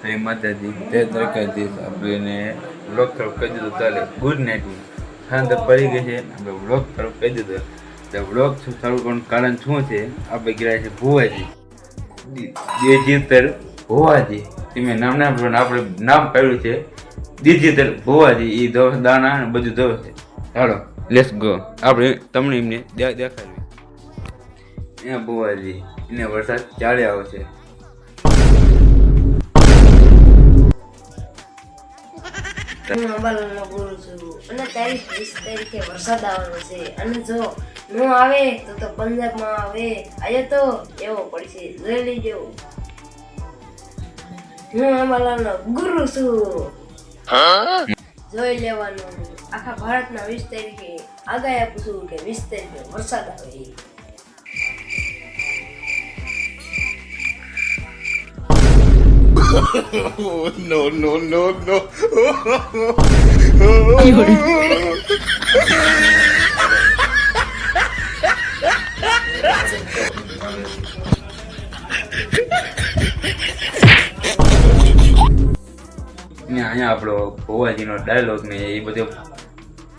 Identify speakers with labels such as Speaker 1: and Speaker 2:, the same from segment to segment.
Speaker 1: જય માતાજી જય દ્વારકાધીશ. આપણે વ્લોગ તરફ કહી દીધું ચાલે ગુડ નાઇટ. સાંજ પડી ગઈ છે, આપણે વ્લોગ તરફ કહી દીધું. તો વ્લોગ શરૂ કરવાનું કારણ શું છે? આપણે ગયા છે ભુવાજી ડિજિટલ ભુવાજી. તમે નામ ના આપણે નામ પાડ્યું છે ડિજિટલ ભુવાજી. એ દાણા અને બધું દવે છે. ચાલો લેટ્સ ગો. આપણે તમને એમને દેખાડવી. અહીંયા ભુવાજી એને વરસાદ ચાલે આવે છે.
Speaker 2: હું અંબાલાલનો બોલું છું અને 23-20 તારીખે વરસાદ આવવાનો છે અને જો ન આવે તો પંજાબમાં આવે. આજે તો એવો પડશે, જોઈ લેજો. હું અંબાલાલનો ગુરુ છું. જોઈ લેવાનું. આખા ભારતના 20 તારીખે આગાહી આપું છું કે 20 તારીખે વરસાદ આવે.
Speaker 3: No, no, no, no.
Speaker 1: અહીંયા આપણો ભુવાજીનો ડાયલોગ ને એ બધો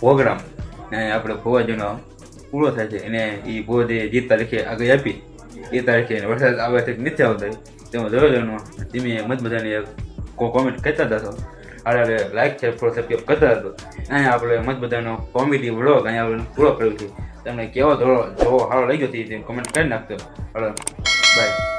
Speaker 1: પ્રોગ્રામ ને આપણે ભુવાજીનો પૂરો થાય છે. એને એ ભુવાજી જે તારીખે આગળ આપી એ તારીખે વરસાદ આવે છે નથી આવતો તેમાં જોઈ લેવાનું. તમે મત બધાને કોમેન્ટ કરતા હતા, આપણે લાઈક છે ફોલો સબસ્ક્રાઈબ કરતા હતો. અહીંયા આપણે મત બધાનો કોમેડી વ્લોગ અહીંયા આપણે પૂરો કર્યો છે. તમને કેવો જોવો સારો લાગ્યો છે કોમેન્ટ કરી નાખતો. બાય.